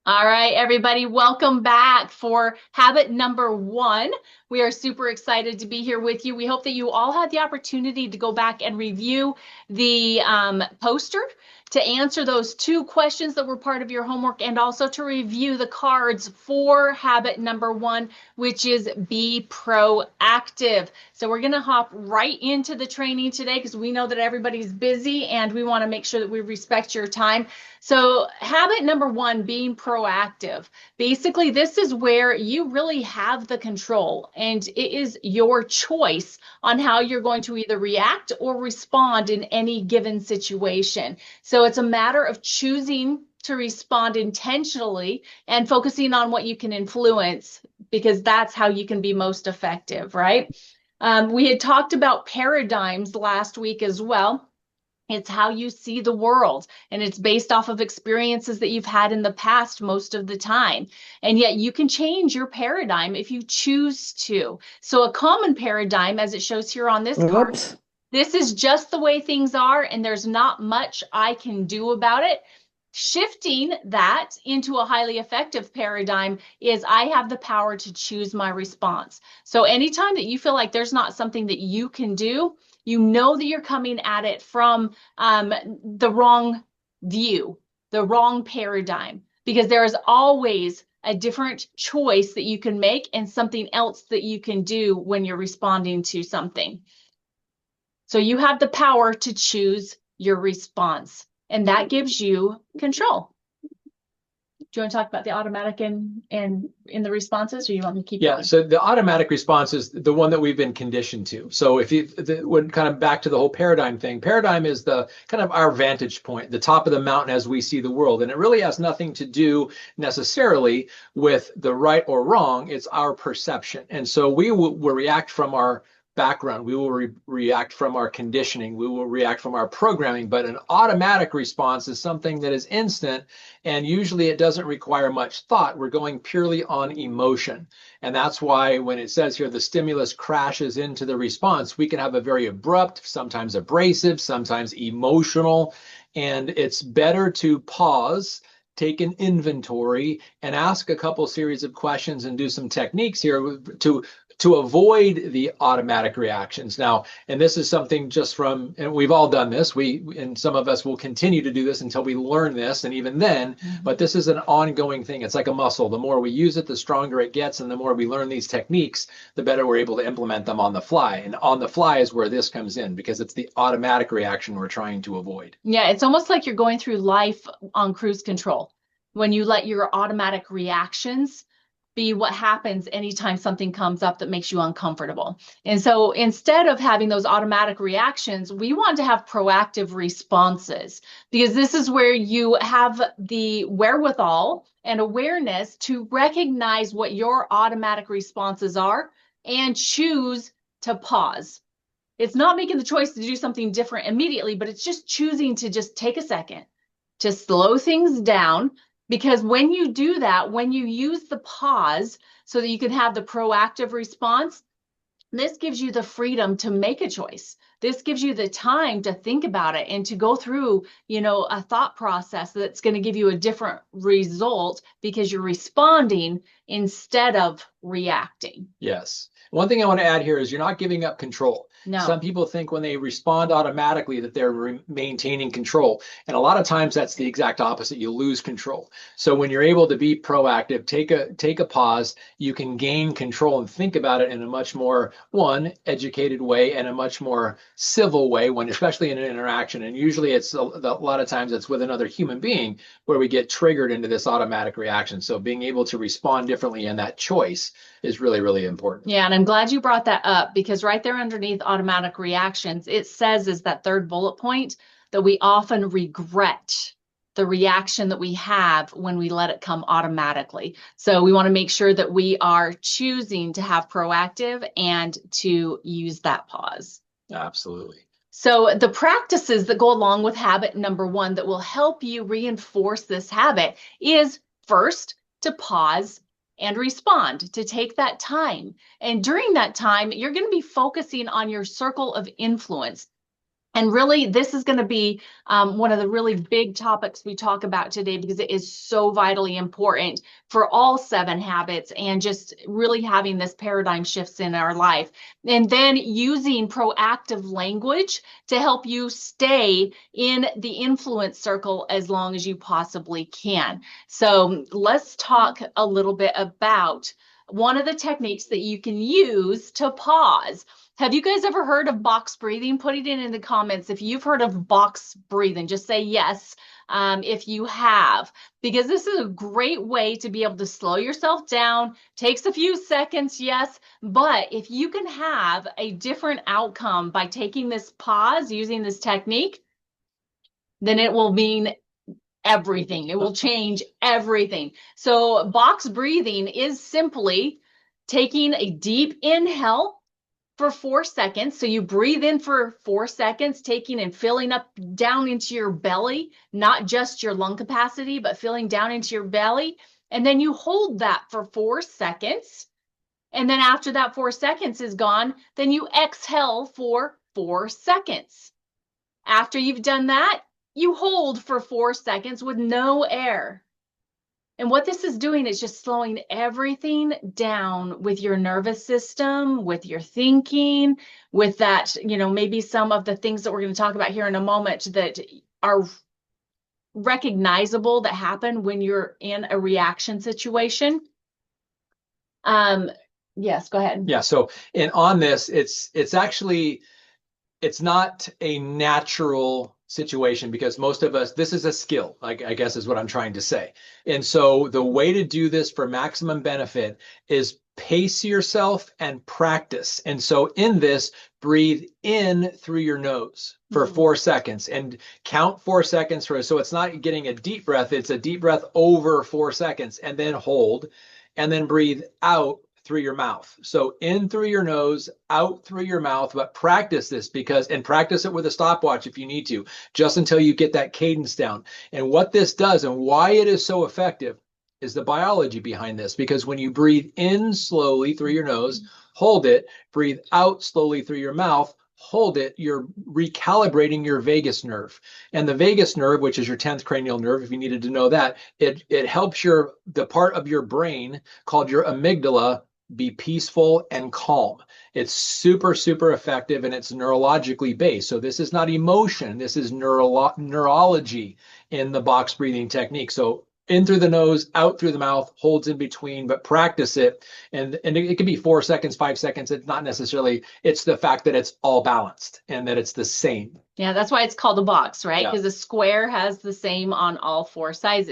All right, everybody, welcome back for habit number 1. We are super excited to be here with you. We hope that you all had the opportunity to go back and review the poster to answer those 2 questions that were part of your homework and also to review the cards for habit number 1, which is be proactive. So we're going to hop right into the training today because we know that everybody's busy and we want to make sure that we respect your time. So habit number 1, being proactive. Basically, this is where you really have the control and it is your choice on how you're going to either react or respond in any given situation. So it's a matter of choosing to respond intentionally and focusing on what you can influence because that's how you can be most effective, right? We had talked about paradigms last week as well. It's how you see the world, and it's based off of experiences that you've had in the past most of the time. And yet you can change your paradigm if you choose to. So a common paradigm, as it shows here on this card, Oops. this is just the way things are, and there's not much I can do about it. Shifting that into a highly effective paradigm is I have the power to choose my response. So anytime that you feel like there's not something that you can do, you know that you're coming at it from the wrong view, the wrong paradigm, because there is always a different choice that you can make and something else that you can do when you're responding to something. So you have the power to choose your response, and that gives you control. Do you want to talk about the automatic and in the responses, or you want me to keep going? So the automatic response is the one that we've been conditioned to. So if you when kind of back to the whole paradigm thing, paradigm is the kind of our vantage point, the top of the mountain as we see the world. And it really has nothing to do necessarily with the right or wrong. It's our perception. And so we will react from our background. We will react from our conditioning. We will react from our programming. But an automatic response is something that is instant, and usually it doesn't require much thought. We're going purely on emotion. And that's why when it says here the stimulus crashes into the response, we can have a very abrupt, sometimes abrasive, sometimes emotional. And it's better to pause, take an inventory, and ask a couple series of questions and do some techniques here to avoid the automatic reactions. Now, and this is something just from, and we've all done this, and some of us will continue to do this until we learn this, and even then, but this is an ongoing thing. It's like a muscle. The more we use it, the stronger it gets, and the more we learn these techniques, the better we're able to implement them on the fly. And on the fly is where this comes in, because it's the automatic reaction we're trying to avoid. Yeah, it's almost like you're going through life on cruise control when you let your automatic reactions be what happens anytime something comes up that makes you uncomfortable. And so instead of having those automatic reactions, we want to have proactive responses, because this is where you have the wherewithal and awareness to recognize what your automatic responses are and choose to pause. It's not making the choice to do something different immediately, but it's just choosing to just take a second to slow things down. Because when you do that, when you use the pause so that you can have the proactive response, this gives you the freedom to make a choice. This gives you the time to think about it and to go through, a thought process that's going to give you a different result because you're responding instead of reacting. Yes. One thing I want to add here is you're not giving up control. No. Some people think when they respond automatically that they're maintaining control. And a lot of times that's the exact opposite. You lose control. So when you're able to be proactive, take a pause, you can gain control and think about it in a much more, educated way and a much more civil way, when especially in an interaction. And usually it's a lot of times it's with another human being where we get triggered into this automatic reaction. So being able to respond differently in that choice is really, really important. Yeah, and I'm glad you brought that up, because right there underneath automatic reactions, it says is that third bullet point that we often regret the reaction that we have when we let it come automatically. So we want to make sure that we are choosing to have proactive and to use that pause. Absolutely. So the practices that go along with habit number 1 that will help you reinforce this habit is, first, to pause and respond, to take that time. And during that time, you're going to be focusing on your circle of influence. And really, this is going to be one of the really big topics we talk about today because it is so vitally important for all 7 habits and just really having this paradigm shifts in our life. And then using proactive language to help you stay in the influence circle as long as you possibly can. So let's talk a little bit about one of the techniques that you can use to pause. Have you guys ever heard of box breathing? Put it in the comments. If you've heard of box breathing, just say yes if you have, because this is a great way to be able to slow yourself down. Takes a few seconds, yes, but if you can have a different outcome by taking this pause, using this technique, then it will mean everything. It will change everything. So box breathing is simply taking a deep inhale for 4 seconds. So you breathe in for 4 seconds, taking and filling up down into your belly, not just your lung capacity, but filling down into your belly. And then you hold that for 4 seconds. And then after that 4 seconds is gone, then you exhale for 4 seconds. After you've done that, you hold for 4 seconds with no air. And what this is doing is just slowing everything down with your nervous system, with your thinking, with that, maybe some of the things that we're going to talk about here in a moment that are recognizable that happen when you're in a reaction situation. Yes, go ahead. Yeah. So, and on this, it's actually, it's not a natural situation because most of us, this is a skill, I guess is what I'm trying to say. And so the way to do this for maximum benefit is pace yourself and practice. And so in this, breathe in through your nose for 4 seconds and count 4 seconds for, so it's not getting a deep breath, it's a deep breath over 4 seconds and then hold and then breathe out through your mouth. So in through your nose, out through your mouth, but practice this and practice it with a stopwatch if you need to, just until you get that cadence down. And what this does and why it is so effective is the biology behind this, because when you breathe in slowly through your nose, hold it, breathe out slowly through your mouth, hold it, you're recalibrating your vagus nerve. And the vagus nerve, which is your 10th cranial nerve, if you needed to know that, it helps the part of your brain called your amygdala be peaceful and calm. It's super, super effective and it's neurologically based. So this is not emotion. This is neurology in the box breathing technique. So in through the nose, out through the mouth, holds in between, but practice it. And it can be 4 seconds, 5 seconds. It's not necessarily, it's the fact that it's all balanced and that it's the same. Yeah, that's why it's called a box, right? Because a square has the same on all 4 sides.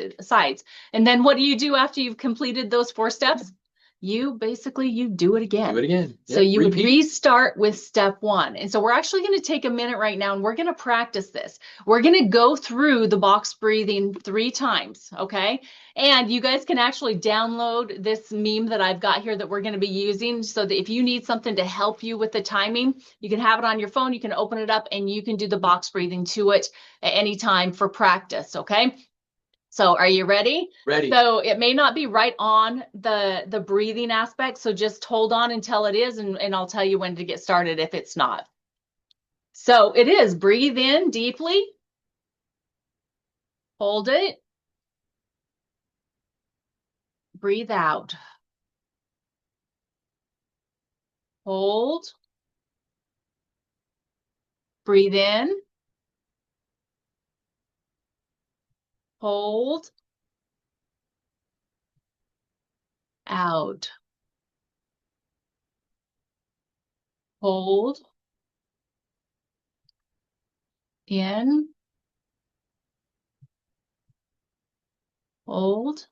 And then what do you do after you've completed those 4 steps? You do it again. Do it again. So you would restart with step 1. And so we're actually going to take a minute right now and we're going to practice this. We're going to go through the box breathing 3 times, okay? And you guys can actually download this meme that I've got here that we're going to be using so that if you need something to help you with the timing, you can have it on your phone, you can open it up and you can do the box breathing to it at any time for practice, okay? So are you ready? Ready. So it may not be right on the breathing aspect. So just hold on until it is, and I'll tell you when to get started if it's not. So it is breathe in deeply. Hold it. Breathe out. Hold. Breathe in. Hold. Out. Hold. In. Hold.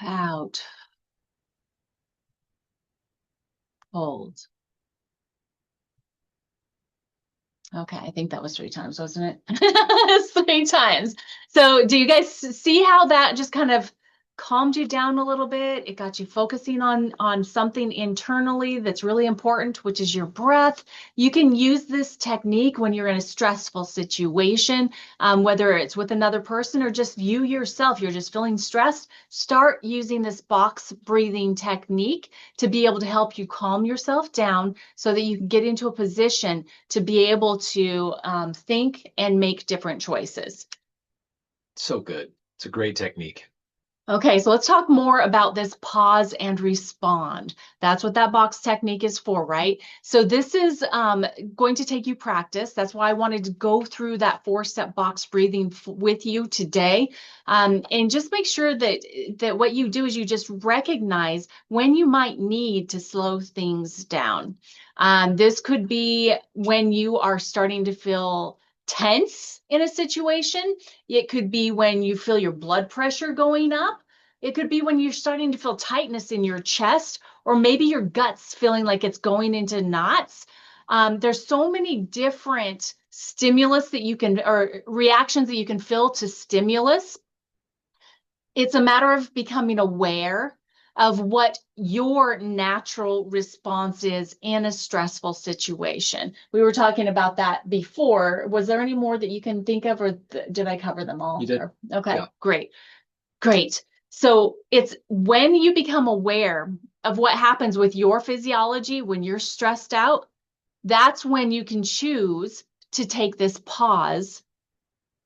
Out. Hold. Okay, I think that was 3 times, wasn't it? It's 3 times. So do you guys see how that just kind of calmed you down a little bit. It got you focusing on something internally that's really important, which is your breath. You can use this technique when you're in a stressful situation, whether it's with another person or just you yourself. You're just feeling stressed. Start using this box breathing technique to be able to help you calm yourself down so that you can get into a position to be able to think and make different choices. So good. It's a great technique. Okay, so let's talk more about this pause and respond. That's what that box technique is for, right? So this is going to take you practice. That's why I wanted to go through that 4-step box breathing with you today. And just make sure that what you do is you just recognize when you might need to slow things down. This could be when you are starting to feel tense in a situation. It could be when you feel your blood pressure going up. It could be when you're starting to feel tightness in your chest, or maybe your gut's feeling like it's going into knots. There's so many different stimulus that you can, or reactions that you can feel to stimulus. It's a matter of becoming aware of what your natural response is in a stressful situation. We were talking about that before. Was there any more that you can think of, or did I cover them all? You did. Okay, Yeah. great. Great. So it's when you become aware of what happens with your physiology when you're stressed out, that's when you can choose to take this pause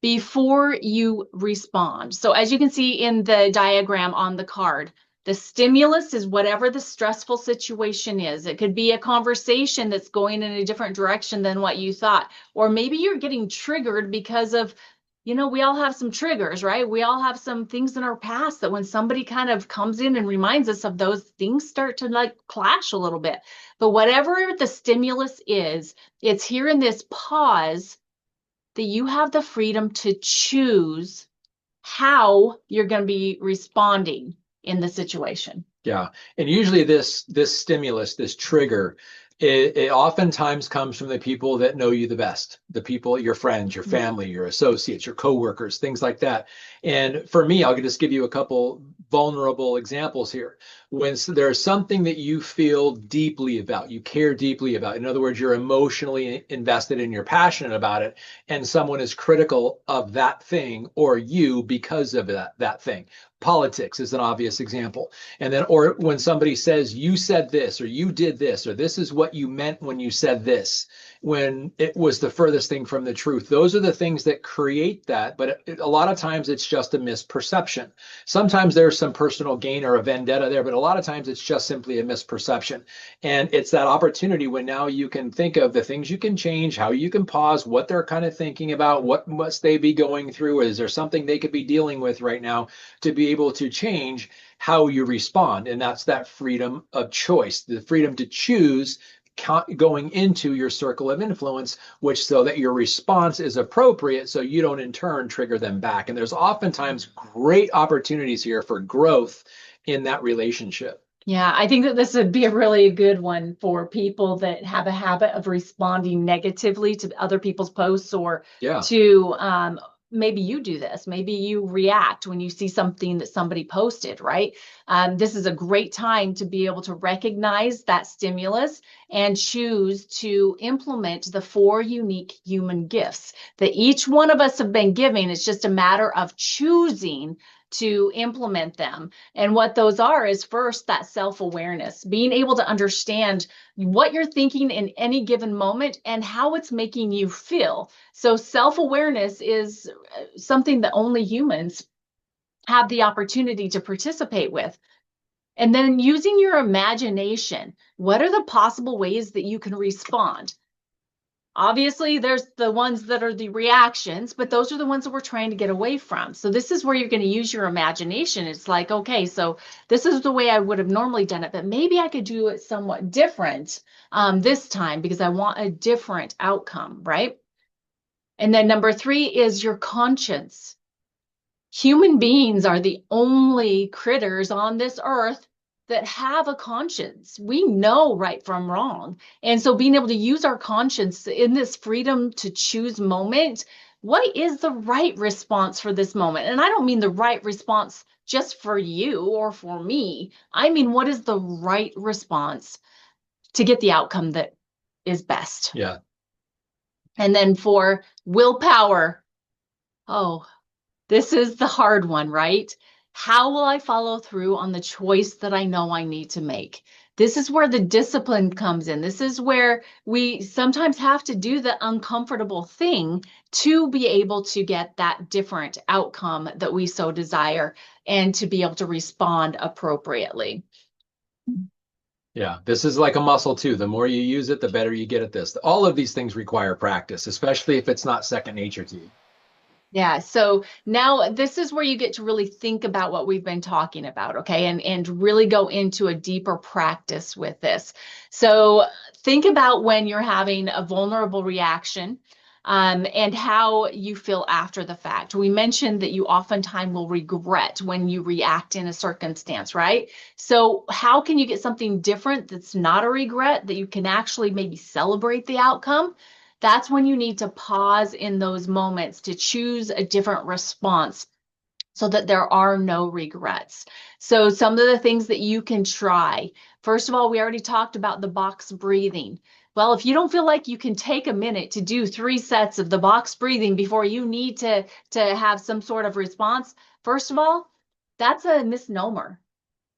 before you respond. So as you can see in the diagram on the card, the stimulus is whatever the stressful situation is. It could be a conversation that's going in a different direction than what you thought. Or maybe you're getting triggered because of, we all have some triggers, right? We all have some things in our past that when somebody kind of comes in and reminds us of those, things start to like clash a little bit. But whatever the stimulus is, it's here in this pause that you have the freedom to choose how you're going to be responding in the situation. Yeah. And usually this stimulus, this trigger, it oftentimes comes from the people that know you the best, the people, your friends, your family, your associates, your coworkers, things like that. And for me, I'll just give you a couple vulnerable examples here. When there's something that you feel deeply about, you care deeply about, in other words, you're emotionally invested and you're passionate about it, and someone is critical of that thing or you because of that thing. Politics is an obvious example. And then, or when somebody says, you said this, or you did this, or this is what you meant when you said this, when it was the furthest thing from the truth. Those are the things that create that. But a lot of times it's just a misperception. Sometimes there's some personal gain or a vendetta there, but a lot of times it's just simply a misperception. And it's that opportunity when now you can think of the things you can change, how you can pause, what they're kind of thinking about, what must they be going through? Is there something they could be dealing with right now to be able to change how you respond? And that's that freedom of choice, the freedom to choose going into your circle of influence, which so that your response is appropriate so you don't in turn trigger them back. And there's oftentimes great opportunities here for growth in that relationship. Yeah, I think that this would be a really good one for people that have a habit of responding negatively to other people's posts, or to maybe you do this. Maybe you react when you see something that somebody posted, right? This is a great time to be able to recognize that stimulus and choose to implement the 4 unique human gifts that each one of us have been given. It's just a matter of choosing to implement them. And what those are is, first, that self-awareness, being able to understand what you're thinking in any given moment and how it's making you feel. So self-awareness is something that only humans have the opportunity to participate with. And then using your imagination, what are the possible ways that you can respond? Obviously, there's the ones that are the reactions, but those are the ones that we're trying to get away from. So this is where you're going to use your imagination. It's like, okay, so this is the way I would have normally done it, but maybe I could do it somewhat different this time because I want a different outcome, right? And then number 3 is your conscience. Human beings are the only critters on this earth that have a conscience. We know right from wrong. And so being able to use our conscience in this freedom to choose moment, what is the right response for this moment? And I don't mean the right response just for you or for me. I mean, what is the right response to get the outcome that is best? Yeah. And then for willpower, oh, this is the hard one, right? How will I follow through on the choice that I know I need to make? This is where the discipline comes in. This is where we sometimes have to do the uncomfortable thing to be able to get that different outcome that we so desire and to be able to respond appropriately. Yeah, this is like a muscle too. The more you use it, the better you get at this. All of these things require practice, especially if it's not second nature to you. Yeah, so now this is where you get to really think about what we've been talking about, okay? And really go into a deeper practice with this. So think about when you're having a vulnerable reaction, and how you feel after the fact. We mentioned that you oftentimes will regret when you react in a circumstance, right? So how can you get something different that's not a regret, that you can actually maybe celebrate the outcome? That's when you need to pause in those moments to choose a different response so that there are no regrets. So some of the things that you can try. First of all, we already talked about the box breathing. Well, if you don't feel like you can take a minute to do 3 sets of the box breathing before you need to have some sort of response, first of all, that's a misnomer.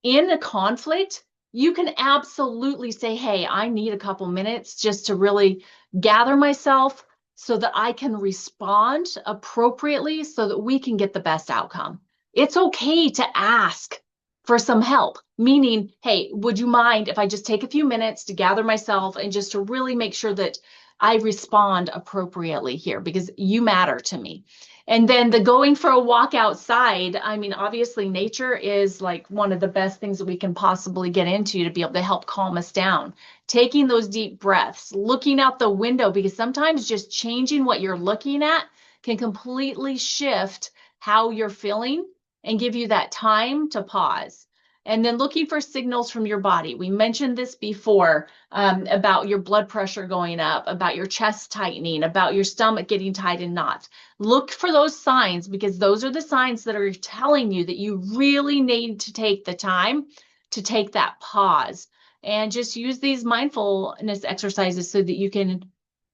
In a conflict, you can absolutely say, hey, I need a couple minutes just to really gather myself so that I can respond appropriately so that we can get the best outcome. It's okay to ask for some help, meaning, hey, would you mind if I just take a few minutes to gather myself and just to really make sure that I respond appropriately here because you matter to me. And then the going for a walk outside, I mean, obviously nature is like one of the best things that we can possibly get into to be able to help calm us down. Taking those deep breaths, looking out the window, because sometimes just changing what you're looking at can completely shift how you're feeling and give you that time to pause. And then looking for signals from your body. We mentioned this before, about your blood pressure going up, about your chest tightening, about your stomach getting tight in knots. Look for those signs because those are the signs that are telling you that you really need to take the time to take that pause and just use these mindfulness exercises so that you can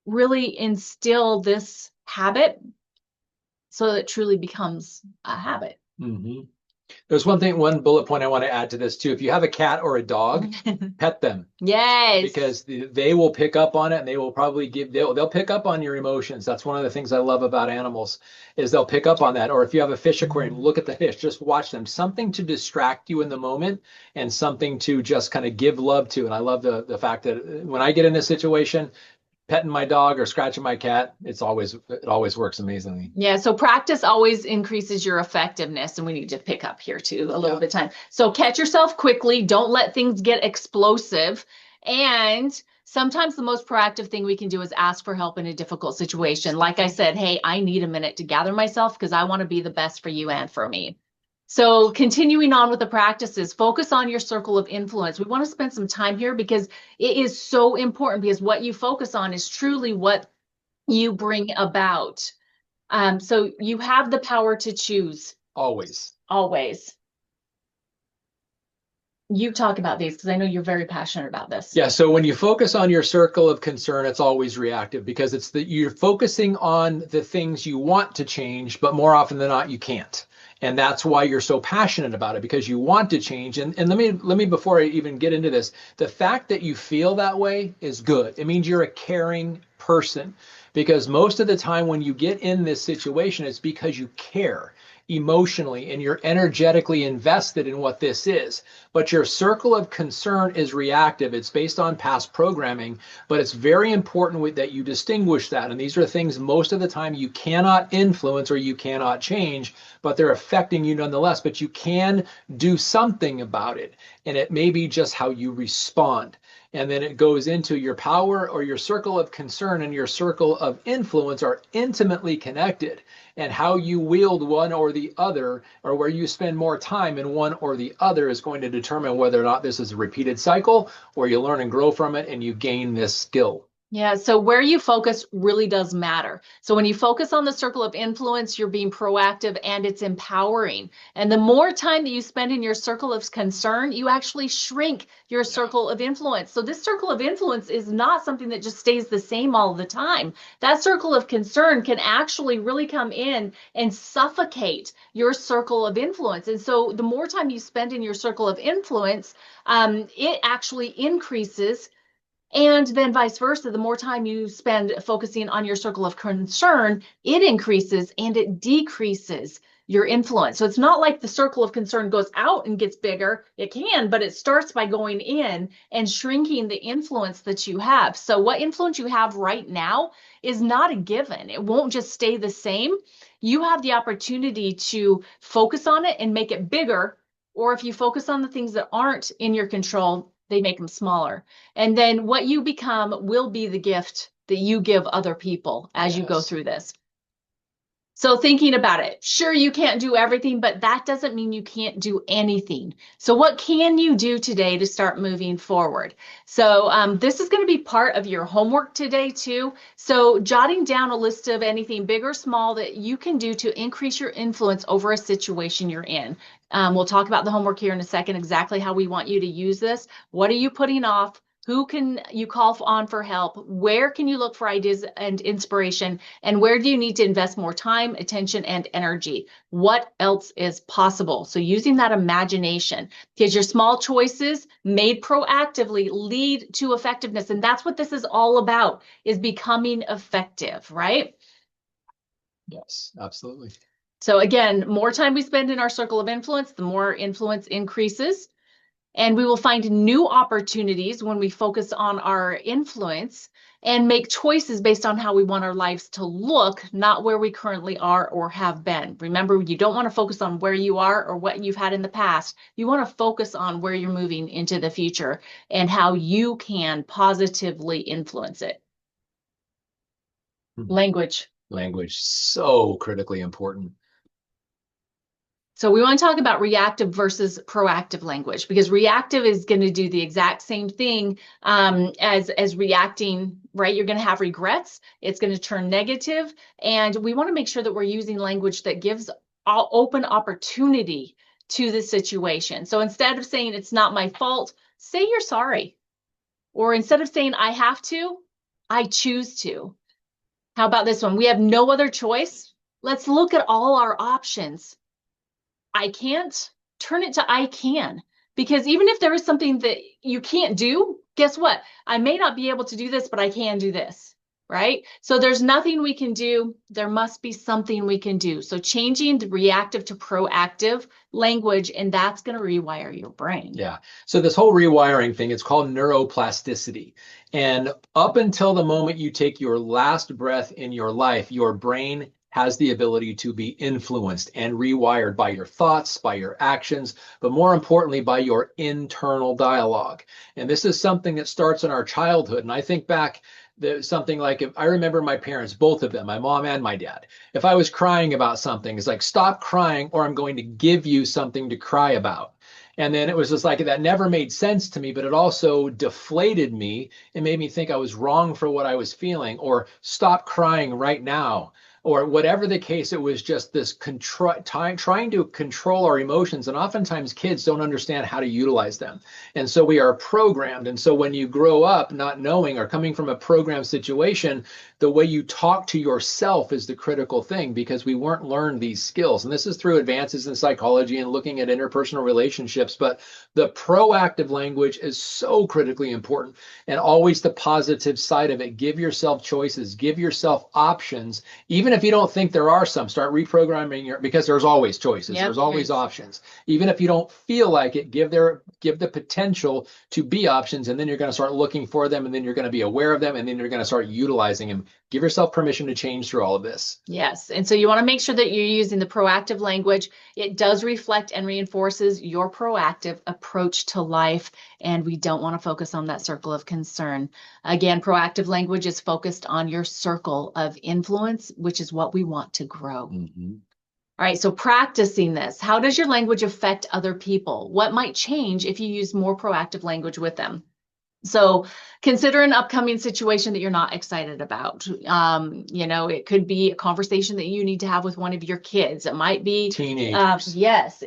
really instill this habit so that it truly becomes a habit. Mm-hmm. There's one bullet point I want to add to this too. If you have a cat or a dog, pet them. Yes. Because they will pick up on it and they will probably they'll pick up on your emotions. That's one of the things I love about animals is they'll pick up on that. Or if you have a fish aquarium, look at the fish, just watch them. Something to distract you in the moment and something to just kind of give love to. And I love the fact that when I get in this situation, petting my dog or scratching my cat, it always works amazingly. Yeah, so practice always increases your effectiveness, and we need to pick up here too a little bit of time. So catch yourself quickly, don't let things get explosive, and sometimes the most proactive thing we can do is ask for help in a difficult situation. Like I said, hey, I need a minute to gather myself because I want to be the best for you and for me. So continuing on with the practices, focus on your circle of influence. We want to spend some time here because it is so important because what you focus on is truly what you bring about. So you have the power to choose. Always. Always. You talk about these because I know you're very passionate about this. Yeah, so when you focus on your circle of concern, it's always reactive because you're focusing on the things you want to change, but more often than not, you can't. And that's why you're so passionate about it because you want to change. And let me before I even get into this, the fact that you feel that way is good. It means you're a caring person because most of the time when you get in this situation, it's because you care emotionally and you're energetically invested in what this is. But your circle of concern is reactive. It's based on past programming, but it's very important that you distinguish that. And these are things most of the time you cannot influence or you cannot change, but they're affecting you nonetheless. But you can do something about it. And it may be just how you respond. And then it goes into your power or your circle of concern and your circle of influence are intimately connected. And how you wield one or the other, or where you spend more time in one or the other, is going to determine whether or not this is a repeated cycle or you learn and grow from it and you gain this skill. Yeah, so where you focus really does matter. So when you focus on the circle of influence, you're being proactive and it's empowering. And the more time that you spend in your circle of concern, you actually shrink your Yeah. circle of influence. So this circle of influence is not something that just stays the same all the time. That circle of concern can actually really come in and suffocate your circle of influence. And so the more time you spend in your circle of influence, it actually increases, and then vice versa, the more time you spend focusing on your circle of concern, it increases and it decreases your influence. So it's not like the circle of concern goes out and gets bigger. It can, but it starts by going in and shrinking the influence that you have. So what influence you have right now is not a given. It won't just stay the same. You have the opportunity to focus on it and make it bigger. Or if you focus on the things that aren't in your control, they make them smaller. And then what you become will be the gift that you give other people as you go Yes. through this. So thinking about it, sure, you can't do everything, but that doesn't mean you can't do anything. So what can you do today to start moving forward? So this is going to be part of your homework today too. So jotting down a list of anything big or small that you can do to increase your influence over a situation you're in. We'll talk about the homework here in a second, exactly how we want you to use this. What are you putting off? Who can you call on for help? Where can you look for ideas and inspiration? And where do you need to invest more time, attention, and energy? What else is possible? So using that imagination, because your small choices made proactively lead to effectiveness. And that's what this is all about, is becoming effective, right? Yes, absolutely. So again, more time we spend in our circle of influence, the more influence increases. And we will find new opportunities when we focus on our influence and make choices based on how we want our lives to look, not where we currently are or have been. Remember, you don't want to focus on where you are or what you've had in the past. You want to focus on where you're moving into the future and how you can positively influence it. Hmm. Language. Language, so critically important. So we want to talk about reactive versus proactive language, because reactive is going to do the exact same thing as reacting, right? You're going to have regrets. It's going to turn negative, and we want to make sure that we're using language that gives all open opportunity to the situation. So instead of saying it's not my fault, say you're sorry. Or instead of saying I have to, I choose to. How about this one? We have no other choice. Let's look at all our options. I can't, turn it to I can. Because even if there is something that you can't do, guess what? I may not be able to do this, but I can do this, right? So there's nothing we can do. There must be something we can do. So changing the reactive to proactive language, and that's going to rewire your brain. Yeah. So this whole rewiring thing, it's called neuroplasticity. And up until the moment you take your last breath in your life, your brain has the ability to be influenced and rewired by your thoughts, by your actions, but more importantly, by your internal dialogue. And this is something that starts in our childhood. And I think back, there's something like, if I remember my parents, both of them, my mom and my dad, if I was crying about something, it's like, stop crying or I'm going to give you something to cry about. And then it was just like that never made sense to me, but it also deflated me and made me think I was wrong for what I was feeling, or stop crying right now, or whatever the case. It was just this trying to control our emotions. And oftentimes kids don't understand how to utilize them. And so we are programmed. And so when you grow up not knowing or coming from a programmed situation, the way you talk to yourself is the critical thing, because we weren't learned these skills. And this is through advances in psychology and looking at interpersonal relationships. But the proactive language is so critically important, and always the positive side of it. Give yourself choices, give yourself options. Even if you don't think there are some, start reprogramming because there's always choices. Yep. There's always options. Even if you don't feel like it, give the potential to be options, and then you're going to start looking for them, and then you're going to be aware of them, and then you're going to start utilizing them. Give yourself permission to change through all of this. Yes. And so you want to make sure that you're using the proactive language. It does reflect and reinforces your proactive approach to life. And we don't want to focus on that circle of concern. Again, proactive language is focused on your circle of influence, which is what we want to grow. Mm-hmm. All right, so practicing this, how does your language affect other people? What might change if you use more proactive language with them? So consider an upcoming situation that you're not excited about. It could be a conversation that you need to have with one of your kids. It might be, Teenagers. yes.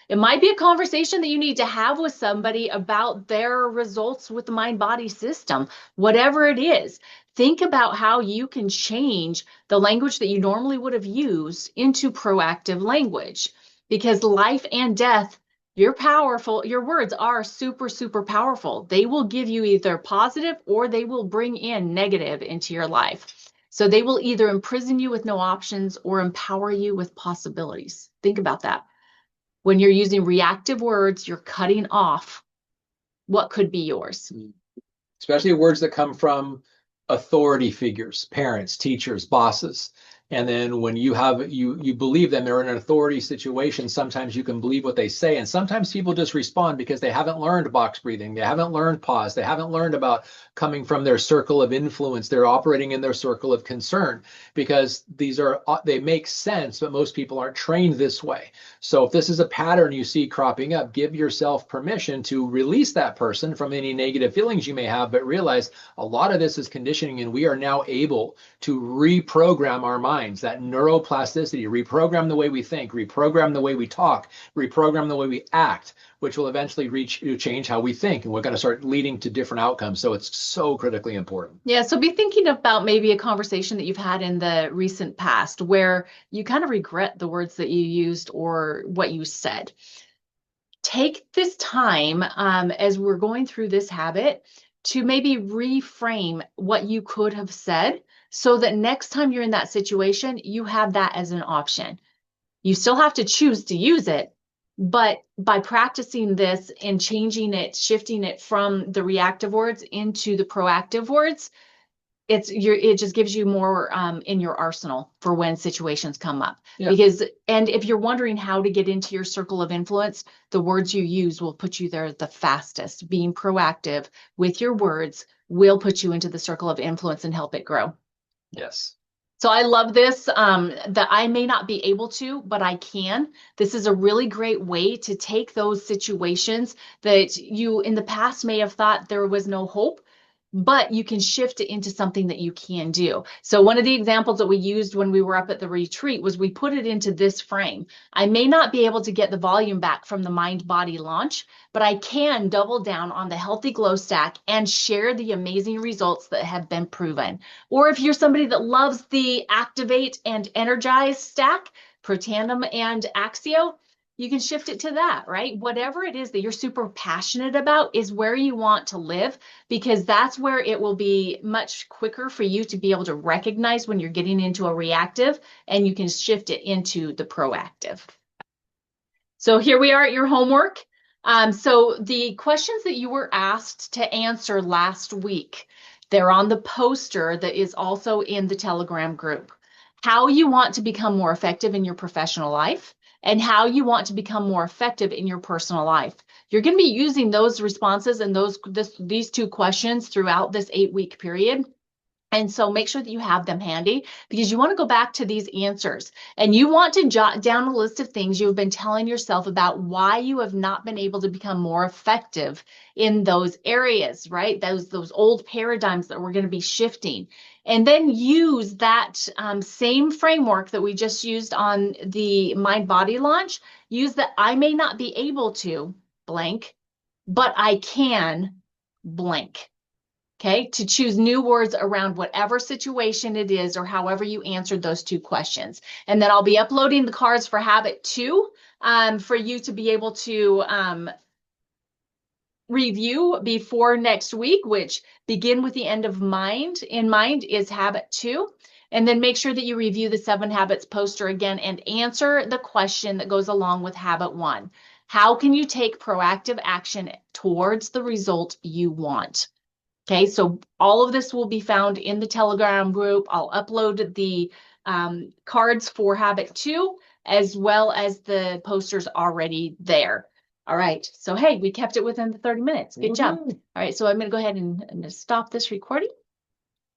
It might be a conversation that you need to have with somebody about their results with the mind-body system, whatever it is. Think about how you can change the language that you normally would have used into proactive language, because life and death, you're powerful. Your words are super, super powerful. They will give you either positive or they will bring in negative into your life. So they will either imprison you with no options or empower you with possibilities. Think about that. When you're using reactive words, you're cutting off what could be yours. Especially words that come from authority figures, parents, teachers, bosses. And then when you believe them, they're in an authority situation, sometimes you can believe what they say. And sometimes people just respond because they haven't learned box breathing. They haven't learned pause. They haven't learned about coming from their circle of influence. They're operating in their circle of concern because they make sense, but most people aren't trained this way. So if this is a pattern you see cropping up, give yourself permission to release that person from any negative feelings you may have, but realize a lot of this is conditioning, and we are now able to reprogram our minds, that neuroplasticity, reprogram the way we think, reprogram the way we talk, reprogram the way we act, which will eventually change how we think, and we're going to start leading to different outcomes. So it's so critically important. Yeah, so be thinking about maybe a conversation that you've had in the recent past where you kind of regret the words that you used or what you said. Take this time as we're going through this habit to maybe reframe what you could have said so that next time you're in that situation, you have that as an option. You still have to choose to use it, but by practicing this and changing it, shifting it from the reactive words into the proactive words, it just gives you more in your arsenal for when situations come up. Yeah. And if you're wondering how to get into your circle of influence, the words you use will put you there the fastest. Being proactive with your words will put you into the circle of influence and help it grow. Yes. So I love this, that I may not be able to, but I can. This is a really great way to take those situations that you in the past may have thought there was no hope, but you can shift it into something that you can do. So one of the examples that we used when we were up at the retreat was we put it into this frame. I may not be able to get the volume back from the mind body launch, but I can double down on the healthy glow stack and share the amazing results that have been proven. Or if you're somebody that loves the activate and energize stack, Protandem and Axio, you can shift it to that, right? Whatever it is that you're super passionate about is where you want to live, because that's where it will be much quicker for you to be able to recognize when you're getting into a reactive, and you can shift it into the proactive. So here we are at your homework. So the questions that you were asked to answer last week, they're on the poster that is also in the Telegram group. How you want to become more effective in your professional life, and how you want to become more effective in your personal life. You're going to be using those responses and these two questions throughout this 8-week period. And so make sure that you have them handy, because you want to go back to these answers and you want to jot down a list of things you've been telling yourself about why you have not been able to become more effective in those areas, right? Those old paradigms that we're going to be shifting. And then use that same framework that we just used on the mind body launch. Use that I may not be able to blank, but I can blank. Okay, to choose new words around whatever situation it is or however you answered those two questions. And then I'll be uploading the cards for habit 2 for you to be able to review before next week, which begin with the end of mind in mind is habit 2. And then make sure that you review the 7 habits poster again and answer the question that goes along with habit 1. How can you take proactive action towards the result you want? Okay, so all of this will be found in the Telegram group. I'll upload the cards for habit 2, as well as the posters already there. All right, so hey, we kept it within the 30 minutes. Good job. All right, so I'm going to go ahead and stop this recording.